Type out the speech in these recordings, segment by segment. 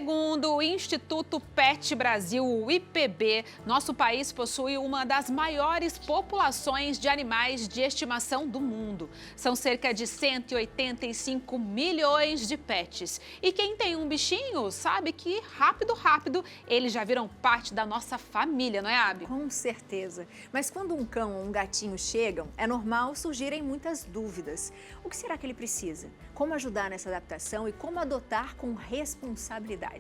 Segundo o Instituto Pet Brasil, o IPB, nosso país possui uma das maiores populações de animais de estimação do mundo. São cerca de 185 milhões de pets. E quem tem um bichinho sabe que rápido, eles já viram parte da nossa família, não é, Abi? Com certeza. Mas quando um cão ou um gatinho chegam, é normal surgirem muitas dúvidas. O que será que ele precisa? Como ajudar nessa adaptação e como adotar com responsabilidade?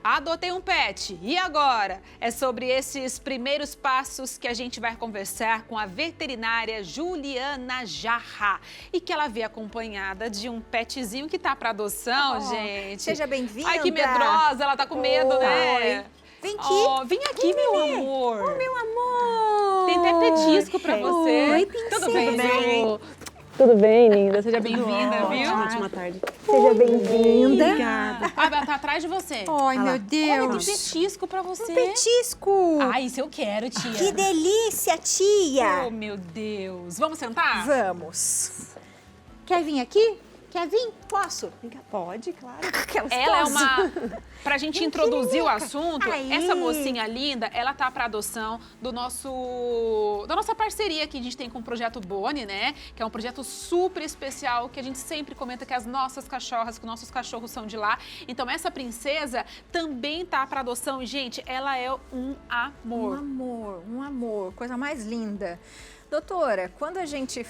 Adotei um pet. E agora? É sobre esses primeiros passos que a gente vai conversar com a veterinária Juliana Jarrá. E que ela veio acompanhada de um petzinho que tá para adoção, gente. Seja bem-vinda. Ai, que medrosa, ela tá com medo, né? Vem aqui. Oh, vem aqui, meu amor. Oh, meu amor. Tem até petisco para você. Oi, princesa. Tudo bem? Tudo bem, linda? Seja bem-vinda, viu? Ótima tarde. Seja bem-vinda. Obrigada. Ah, ela tá atrás de você. Ai, meu Deus. Olha, tem petisco pra você. Um petisco. Ah, isso eu quero, tia. Que delícia, tia. Oh, meu Deus. Vamos sentar? Vamos. Quer vir aqui? Quer vir? Posso? Pode, claro. Ela é uma... Pra gente introduzir o assunto, Aí. essa mocinha linda, ela tá pra adoção da nossa parceria que a gente tem com o Projeto Boni, né? Que é um projeto super especial que a gente sempre comenta que as nossas cachorras, que nossos cachorros são de lá. Então essa princesa também tá pra adoção e, gente, ela é um amor. Um amor, coisa mais linda. Doutora, quando a gente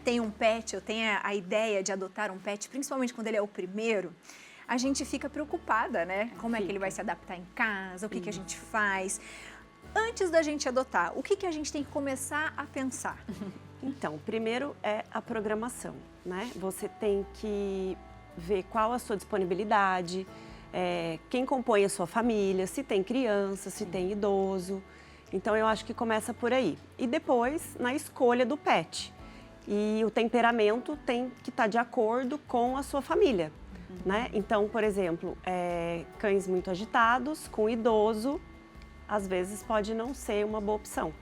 tem um pet, eu tenho a ideia de adotar um pet, principalmente quando ele é o primeiro, a gente fica preocupada, né? Como é que ele vai se adaptar em casa, o que a gente faz. Antes da gente adotar, o que a gente tem que começar a pensar? Então, primeiro é a programação, né? Você tem que ver qual a sua disponibilidade, quem compõe a sua família, se tem criança, se tem idoso. Então, eu acho que começa por aí. E depois, na escolha do pet. E o temperamento tem que estar de acordo com a sua família, né? Então, por exemplo, cães muito agitados, com idoso, às vezes pode não ser uma boa opção.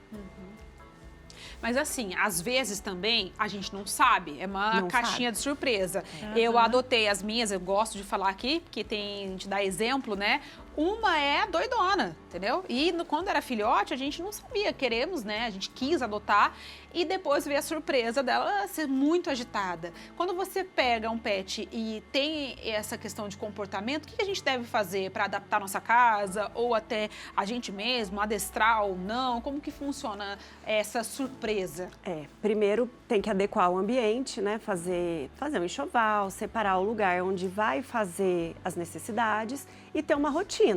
Mas assim, às vezes também a gente não sabe, é uma Não caixinha de surpresa. Eu adotei as minhas, eu gosto de falar aqui, porque te dá exemplo, né? Uma é doidona, entendeu? E quando era filhote, a gente não sabia, queremos, né? A gente quis adotar e depois veio a surpresa dela ser muito agitada. Quando você pega um pet e tem essa questão de comportamento, o que a gente deve fazer para adaptar nossa casa ou até a gente mesmo, adestrar ou não? Como que funciona essa surpresa? Primeiro tem que adequar o ambiente, né? Fazer um enxoval, separar o lugar onde vai fazer as necessidades e ter uma rotina.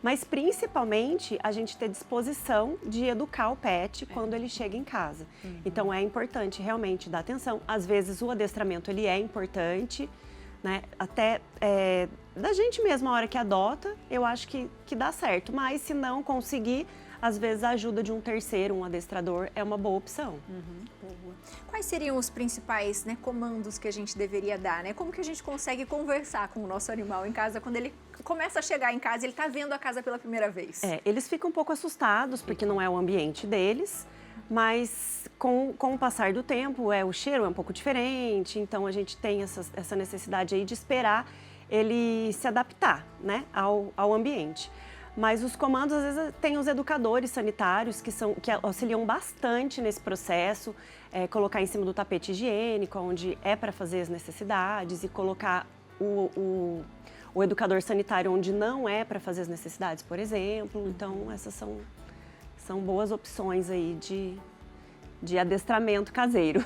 Mas principalmente a gente ter disposição de educar o pet quando ele chega em casa. Então é importante realmente dar atenção. Às vezes o adestramento ele é importante, né? Até da gente mesmo a hora que adota, eu acho que dá certo. Mas se não conseguir, às vezes a ajuda de um terceiro, um adestrador, é uma boa opção. Boa. Quais seriam os principais comandos que a gente deveria dar, né? Como que a gente consegue conversar com o nosso animal em casa quando ele começa a chegar em casa e ele está vendo a casa pela primeira vez? Eles ficam um pouco assustados, porque não é o ambiente deles, mas com o passar do tempo, o cheiro é um pouco diferente, então a gente tem essa necessidade aí de esperar ele se adaptar, né, ao ambiente. Mas os comandos, às vezes, tem os educadores sanitários que auxiliam bastante nesse processo, colocar em cima do tapete higiênico, onde é para fazer as necessidades, e colocar o educador sanitário onde não é para fazer as necessidades, por exemplo. Então, essas são boas opções aí de adestramento caseiro.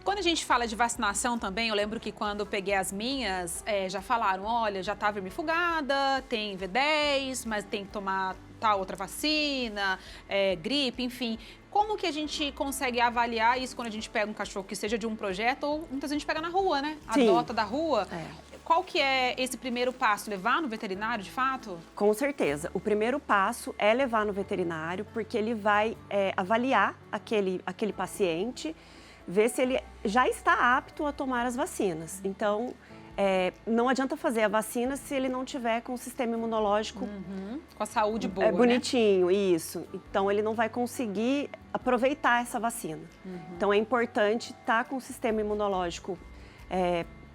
Quando a gente fala de vacinação também, eu lembro que quando eu peguei as minhas, já falaram, olha, já tá vermifugada, tem V10, mas tem que tomar tal outra vacina, gripe, enfim. Como que a gente consegue avaliar isso quando a gente pega um cachorro que seja de um projeto ou muitas vezes a gente pega na rua, né? Sim. Adota da rua. Qual que é esse primeiro passo? Levar no veterinário, de fato? Com certeza. O primeiro passo é levar no veterinário, porque ele vai avaliar aquele paciente, ver se ele já está apto a tomar as vacinas. Então, não adianta fazer a vacina se ele não tiver com o sistema imunológico com a saúde boa, bonitinho, né? Isso. Então, ele não vai conseguir aproveitar essa vacina. Então, é importante estar com o sistema imunológico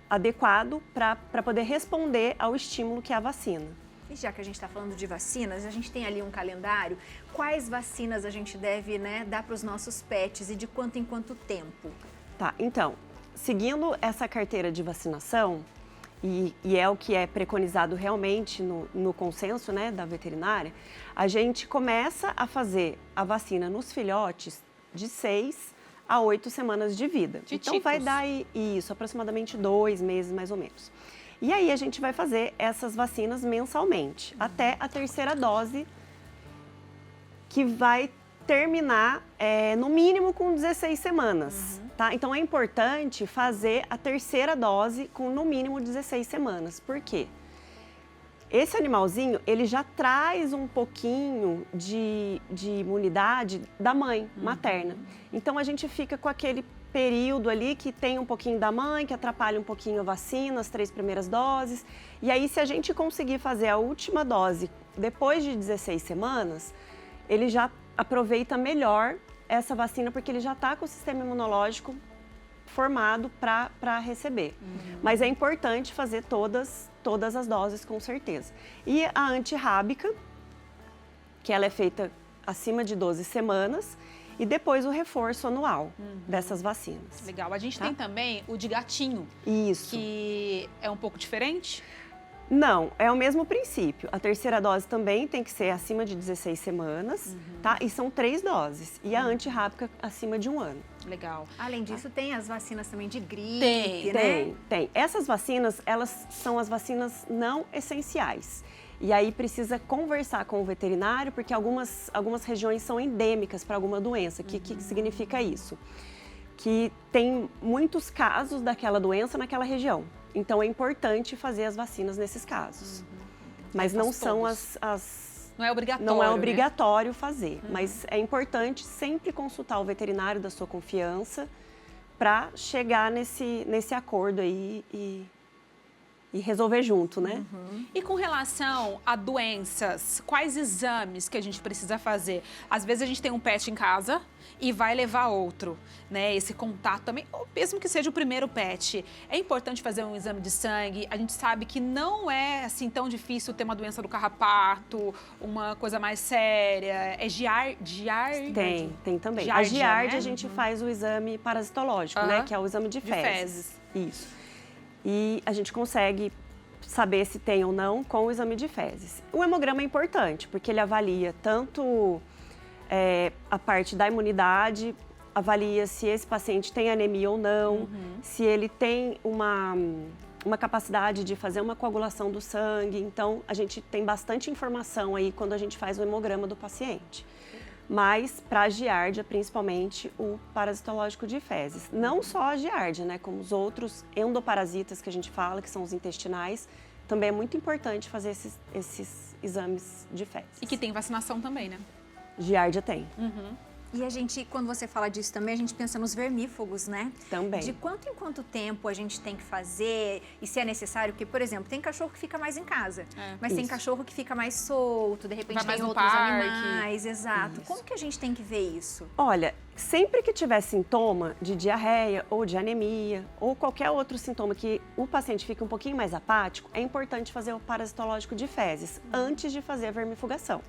adequado para poder responder ao estímulo que é a vacina. E já que a gente está falando de vacinas, a gente tem ali um calendário. Quais vacinas a gente deve, né, dar para os nossos pets e de quanto em quanto tempo? Tá, então, seguindo essa carteira de vacinação, e é o que é preconizado realmente no consenso, né, da veterinária, a gente começa a fazer a vacina nos filhotes de 6 a 8 semanas de vida. Então vai dar isso, aproximadamente 2 meses mais ou menos. E aí a gente vai fazer essas vacinas mensalmente, até a terceira dose, que vai terminar no mínimo com 16 semanas. Tá? Então é importante fazer a terceira dose com no mínimo 16 semanas. Por quê? Esse animalzinho, ele já traz um pouquinho de imunidade da mãe materna. Então a gente fica com aquele período ali que tem um pouquinho da mãe, que atrapalha um pouquinho a vacina, as 3 primeiras doses. E aí, se a gente conseguir fazer a última dose depois de 16 semanas, ele já aproveita melhor essa vacina, porque ele já está com o sistema imunológico formado para receber. Mas é importante fazer todas as doses, com certeza. E a antirrábica, que ela é feita acima de 12 semanas, e depois o reforço anual dessas vacinas. Legal. A gente tem também o de gatinho. Isso. Que é um pouco diferente? Não, é o mesmo princípio. A terceira dose também tem que ser acima de 16 semanas, tá? E são 3 doses. E a antirrábica acima de 1 ano. Legal. Além disso, tem as vacinas também de gripe, né? Tem. Essas vacinas, elas são as vacinas não essenciais. E aí precisa conversar com o veterinário, porque algumas regiões são endêmicas para alguma doença. O que significa isso? Que tem muitos casos daquela doença naquela região. Então é importante fazer as vacinas nesses casos. Mas não são as... Não é obrigatório. Não é obrigatório fazer, mas é importante sempre consultar o veterinário da sua confiança para chegar nesse acordo aí e resolver junto, né? E com relação a doenças, quais exames que a gente precisa fazer? Às vezes a gente tem um pet em casa e vai levar outro, né? Esse contato também, ou mesmo que seja o primeiro pet. É importante fazer um exame de sangue. A gente sabe que não é assim tão difícil ter uma doença do carrapato, uma coisa mais séria. É giardia? Tem também. Giardia, a giardia, né? a gente faz o exame parasitológico, né? Que é o exame de fezes. Isso. E a gente consegue saber se tem ou não com o exame de fezes. O hemograma é importante, porque ele avalia tanto a parte da imunidade, avalia se esse paciente tem anemia ou não, se ele tem uma capacidade de fazer uma coagulação do sangue. Então, a gente tem bastante informação aí quando a gente faz o hemograma do paciente. Mas para a giardia, principalmente o parasitológico de fezes. Não só a giardia, né? Como os outros endoparasitas que a gente fala, que são os intestinais, também é muito importante fazer esses exames de fezes. E que tem vacinação também, né? Giardia tem. E a gente, quando você fala disso também, a gente pensa nos vermífugos, né? Também. De quanto em quanto tempo a gente tem que fazer e se é necessário, porque, por exemplo, tem cachorro que fica mais em casa, mas tem cachorro que fica mais solto, de repente tem outros animais, exato. Como que a gente tem que ver isso? Olha, sempre que tiver sintoma de diarreia ou de anemia ou qualquer outro sintoma que o paciente fique um pouquinho mais apático, é importante fazer o parasitológico de fezes antes de fazer a vermifugação.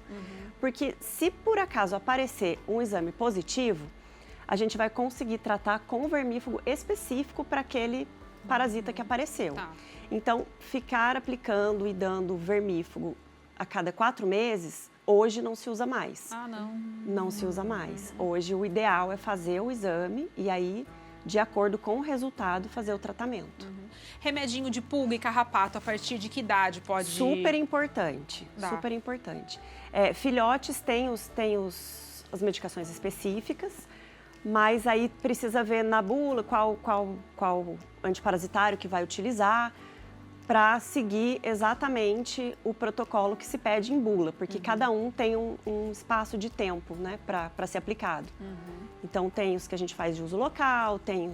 Porque se por acaso aparecer um exame positivo, a gente vai conseguir tratar com o vermífugo específico para aquele parasita que apareceu. Então, ficar aplicando e dando vermífugo a cada 4 meses, hoje não se usa mais. Não se usa mais. Hoje o ideal é fazer o exame e aí, de acordo com o resultado, fazer o tratamento. Remedinho de pulga e carrapato, a partir de que idade pode... Super importante, super importante. Filhotes têm as medicações específicas, mas aí precisa ver na bula qual antiparasitário que vai utilizar para seguir exatamente o protocolo que se pede em bula, porque cada um tem um espaço de tempo, né, para ser aplicado. Então tem os que a gente faz de uso local, tem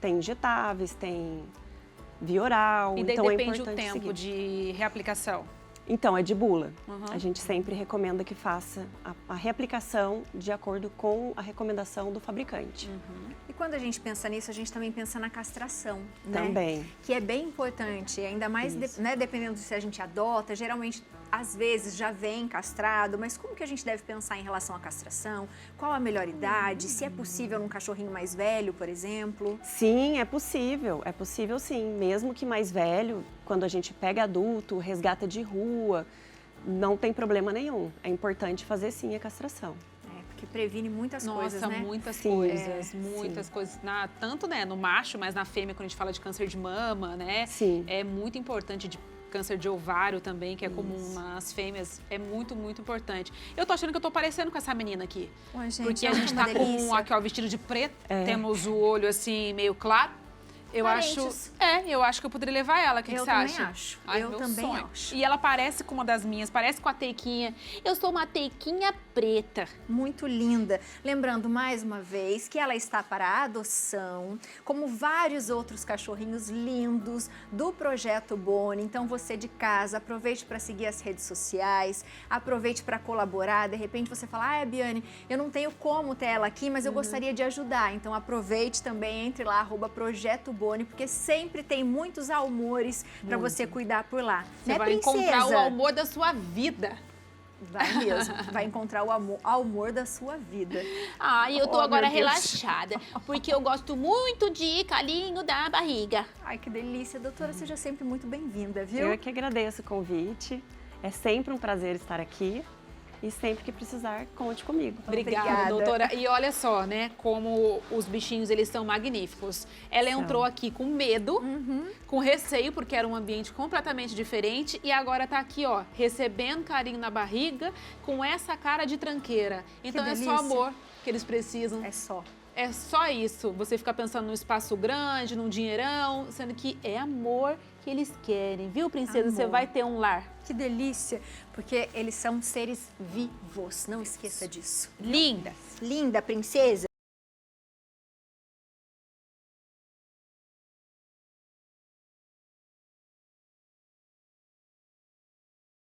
injetáveis, tem via oral. E daí então depende é importante o tempo de reaplicação? Então, é de bula. A gente sempre recomenda que faça a reaplicação de acordo com a recomendação do fabricante. E quando a gente pensa nisso, a gente também pensa na castração, né? Também. Que é bem importante, ainda mais, né, dependendo se a gente adota, geralmente às vezes já vem castrado, mas como que a gente deve pensar em relação à castração? Qual a melhor idade? Se é possível num cachorrinho mais velho, por exemplo? Sim, é possível sim, mesmo que mais velho, quando a gente pega adulto, resgata de rua, não tem problema nenhum. É importante fazer sim a castração. Que previne muitas coisas, né? Muitas Sim, muitas coisas. Tanto, né, no macho, mas na fêmea, quando a gente fala de câncer de mama, né? Sim. É muito importante, de câncer de ovário também, que é comum nas fêmeas. É muito, muito importante. Eu tô achando que eu tô parecendo com essa menina aqui. Oi, gente, porque a gente tá com aqui, ó, vestido de preto, temos o olho assim, meio claro. Eu acho que eu poderia levar ela. O que você acha? Acho. Ai, eu meu também sonho. acho. E ela parece com uma das minhas, parece com a Teiquinha. Eu sou uma Teiquinha preta. Muito linda. Lembrando mais uma vez que ela está para adoção, como vários outros cachorrinhos lindos do Projeto Boni. Então você de casa, aproveite para seguir as redes sociais, aproveite para colaborar. De repente você fala, Biane, eu não tenho como ter ela aqui, mas eu gostaria de ajudar. Então aproveite também, entre lá, @Projeto Boni, porque sempre tem muitos amores para você cuidar por lá. Você vai encontrar o amor da sua vida. Vai mesmo, vai encontrar o amor da sua vida. Ai, eu tô agora relaxada, porque eu gosto muito de calinho da barriga. Ai, que delícia. Doutora, seja sempre muito bem-vinda, viu? Eu é que agradeço o convite. É sempre um prazer estar aqui. E sempre que precisar, conte comigo. Obrigada, doutora. E olha só, né, como os bichinhos, eles são magníficos. Ela entrou aqui com medo, com receio, porque era um ambiente completamente diferente. E agora tá aqui, ó, recebendo carinho na barriga, com essa cara de tranqueira. Então é só amor que eles precisam. É só. É só isso. Você fica pensando num espaço grande, num dinheirão, sendo que é amor que eles querem, viu, princesa? Você vai ter um lar. Que delícia, porque eles são seres vivos, não esqueça disso. Linda. Linda, princesa.